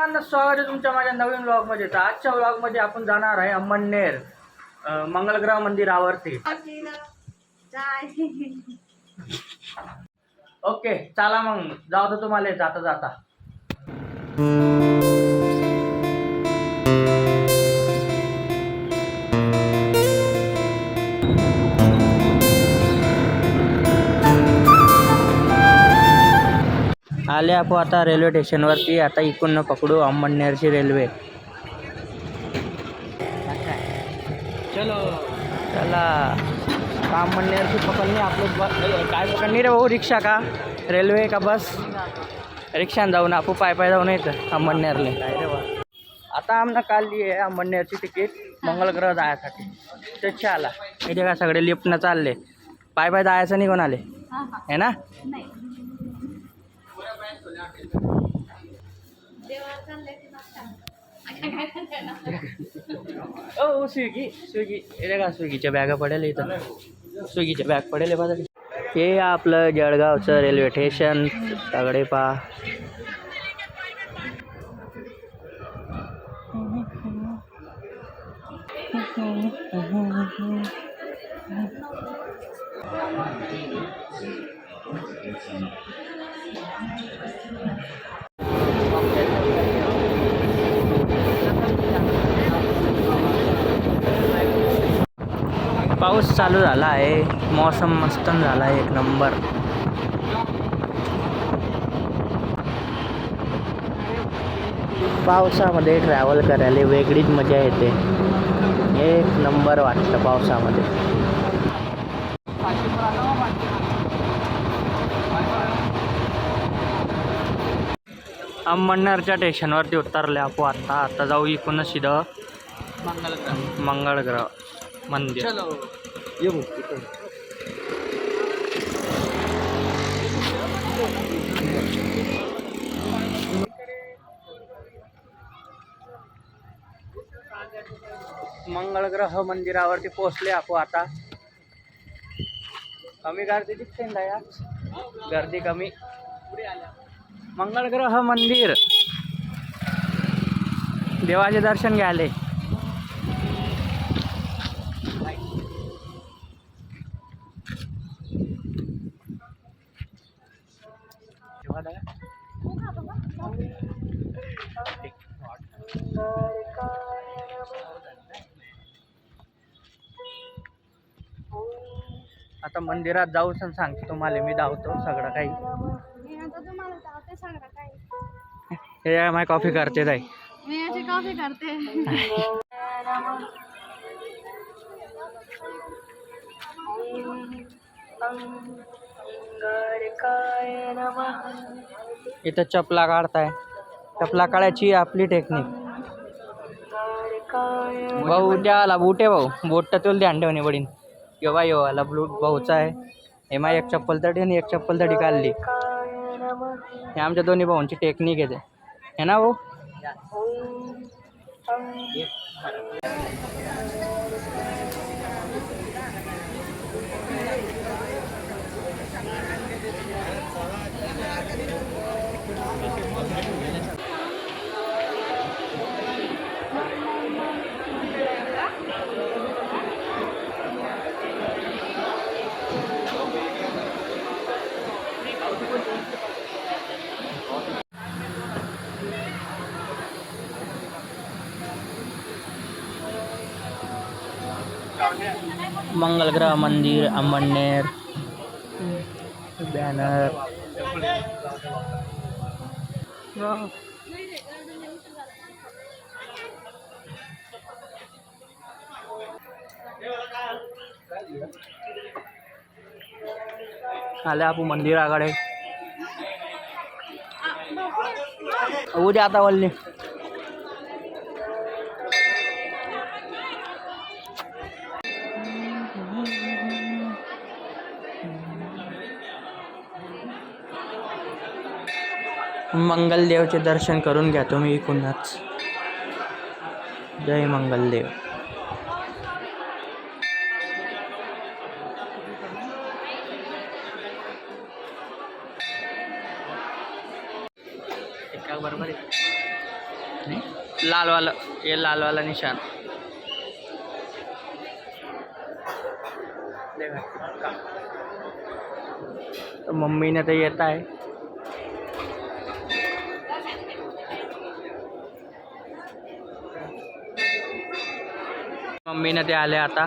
मित्रांनो, स्वागत आहे तुमच्या माझ्या नवीन व्लॉगमध्ये. तर आजच्या व्लॉगमध्ये आपण जाणार आहे अंमळनेर मंगलग्रह मंदिरावरती. ओके, चला मग जाऊ तर तुम्हाला जाता जाता. आले आपण आता रेल्वे स्टेशनवरती. आता इकडून पकडू अंमळनेरची रेल्वे. चलो चला, अंमळनेरची पकडणे आपलं. काय पकडणी रे भाऊ, रिक्षा का रेल्वे का बस? रिक्षाने जाऊन आपण पाय जाऊन येतं अंमळनेरले. आता आमना काढली आहे अंमळनेरची तिकीट मंगलग्रह जायसाठी. त्याची आला इथे का सगळे लिफ्टनं चालले. पाय जायचं नाही कोणाले आहे ना. ओ स्विगी हे का स्विगीच्या बॅगा पडेल इथं. स्विगीच्या बॅग पडेल बघा. हे आपलं जळगावचं रेल्वे स्टेशन सगळे पा. पाऊस चालू झाला आहे, मौसम मस्त झाला आहे, एक नंबर. पावसामध्ये ट्रॅव्हल करायला वेगळीच मजा येते. एक नंबर वाटतं पावसामध्ये. अंमळनेरच्या स्टेशनवरती उतरले आपण. आता जाऊ इकडून सीधं मंगळग्रह मंदिर. येऊ मंगळग्रह मंदिरावरती पोहोचले आपण आता. कमी गर्दी दिसते ना या, गर्दी कमी. मंगळग्रह मंदिर देवाचे दर्शन घ्यायले. आता मंदिरात जाऊ सांगतो तुम्हाला. मी धावतो सगळं काही. हे माझी कॉफी करते ताई. मी कॉफी करते. इथं चपला काढताय. चपला काढायची आपली टेक्निक. भाऊ त्याला बुटे भाऊ बोट तुला ध्यान ठेवणे पडीन. येवा येवाला भाऊचा आहे. हे मा एक चप्पल तडी आणि एक चप्पल तडी काढली. हे आमच्या दोन्ही भाऊंची टेक्निक आहे हे ना भाऊ. मंगलग्रह मंदिर अंमळनेर बॅनर. आले आपण मंदिराकडे. उद्या आता वल्ली. मंगलदेवचे दर्शन करून घ्या तुम्ही इकडूनच. जय मंगलदेव. बरोबर आहे. लाल वाला, ये लाल वाला निशान देखा। तो मम्मी ने तो येता है। मम्मी ने ते आले आता।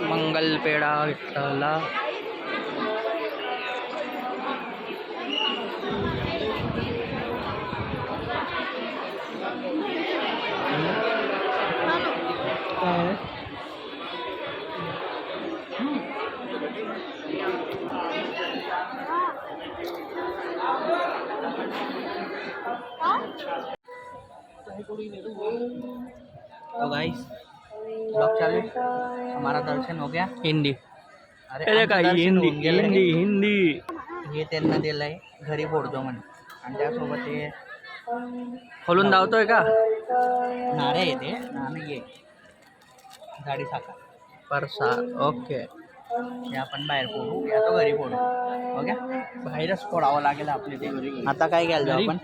मंगल पेढा विठ्ठला। तो गाइस ब्लॉग चालू है। हमारा दर्शन हो गया। हिंदी अरे अरे काय आमचं दर्शन हिंदी होऊन गेलंय. हिंदी हिंदी हे त्यांना दिलंय घरी फोडतो म्हणे आणि त्यासोबत ते खोलून धावतोय का नारे आहे ते नाणे आहे झाडी साखर परसा? ओके, हे आपण बाहेर फोडू या तो घरी फोडू. ओके बाहेरच फोडावं लागेल आपले ते घरी. आता काय घ्यायला घरी? आपण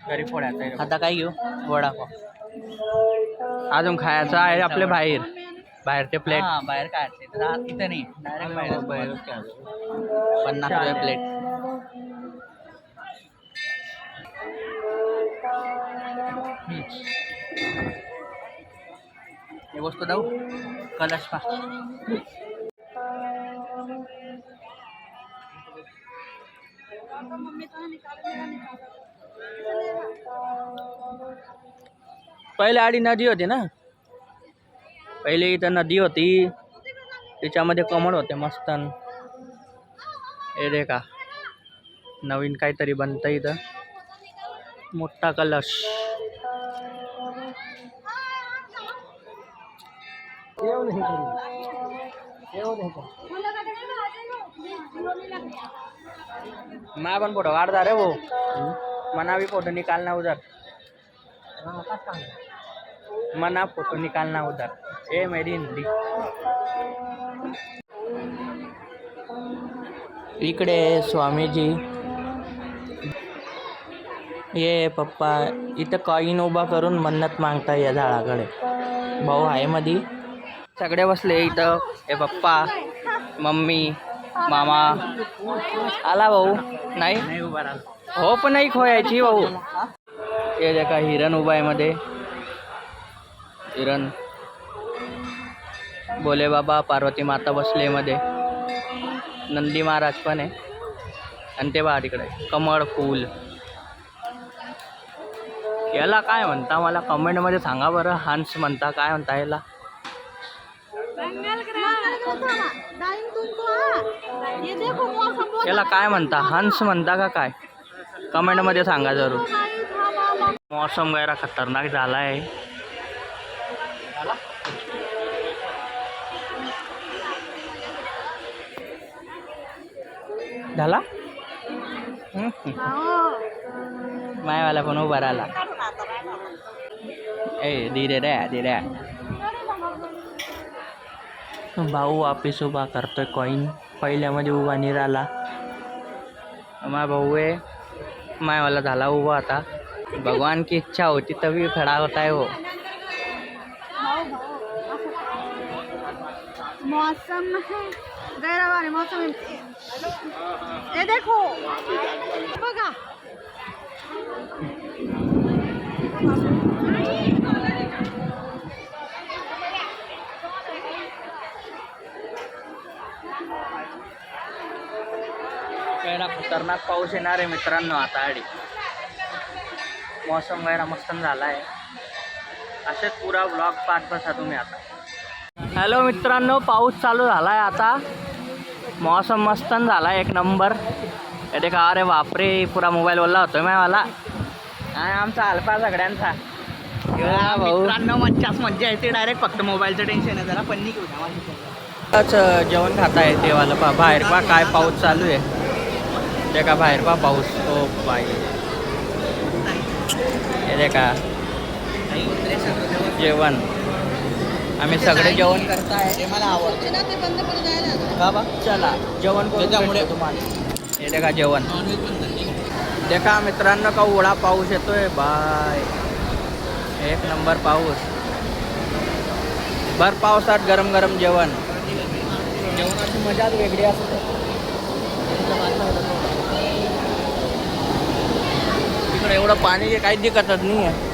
घरी फोडायचं आहे. आता काय घेऊ वडापाव. अजून खायचं आहे आपले बाहेर, बाहेरचे प्लेट. हा बाहेर काय इथं नाही डायरेक्ट बाहेर 50 रुपये प्लेट. हे वस्तू दाऊ कलश पा. पहिले आडी नदी होती ना, पहिले इथं नदी होती, त्याच्यामध्ये कमळ होते मस्त. हे रे का नवीन काहीतरी बनतं इथं, मोठा कलश. मैं पण फोटो काढता रे वो, मना भी फोटो निकालना उधर, मना फोटो निकालना उधर. ए मेरी हिंदी. इकडे स्वामीजी, ये पप्पा इथं कॉईन उभा करून मन्नत मागता या झाडाकडे. भाऊ आहे मधी, सगळे बसले इथं. हे पप्पा, मम्मी, मामा. आला भाऊ? नाही उभा राहिला. हो पण नाही खोयाची भाऊ. हे देखा हिरण उभा आहे मध्ये, हिरण. भोले बाबा, पार्वती माता बसले मध्ये, नंदी महाराज पण आहे. आणि ते बघा तिकडे कमळ फूल. याला काय म्हणता मला कमेंटमध्ये सांगा बरं. हंस म्हणता काय म्हणता याला? याला काय म्हणता? हंस म्हणता का काय? कमेंटमध्ये सांगा जरूर. मौसम गैरा खतरनाक झाला आहे. झाला मायवाला पण उभा राहिला. ए धीरे रे धीरे. भाऊ वापिस उभा करतोय कॉईन. पहिल्यामध्ये उभा नाही राहिला. माय भाऊ आहे, मायवाला झाला उभा. आता भगवान की इच्छा होती तभी खड़ा होता है वो. मौसम है गैरा वाले मौसम है. ये देखो बघा. गैरा खतरनाक पाऊस येणार आहे मित्रांनो आता. आडी मौसम गैरा मस्त झाला आहे. असेच पुरा ब्लॉग पाहत बसा तुम्ही आता. हॅलो मित्रांनो, पाऊस चालू झाला आहे आता. मौसम मस्त झाला एक नंबर. हे देखा. अरे बापरे, पुरा मोबाईल ओला होतोय मला. आणि आमचा हलपा सगळ्यांचा. भाऊ मित्रांनो मज्जाच मज्जा येते. डायरेक्ट फक्त मोबाईलचं टेन्शन आहे. जरा पन्नी घेऊ जेवण खाता आहे देवाला. पा बाहेर पा काय पाऊस चालू आहे. ते का बाहेर पा पाऊस. ओ बाई हे रे का जेवण. आम्ही सगळे जेवण करताय. ते मला आवडते ना ते बंद करून जायला आता. का बा चला जेवण करून त्याच्यामुळे- भेटतो तुम्हाला. हे देखा जेवण. नॉनव्हेज पण झाली. देखा मित्रांनो का उडा पाऊस येतोय बाय. एक नंबर पाऊस. भर पावसात गरम गरम जेवण. जेवणाची मजाच वेगळी असते. तिकडे एवढं पाणी काहीच दिकतच नाही आहे.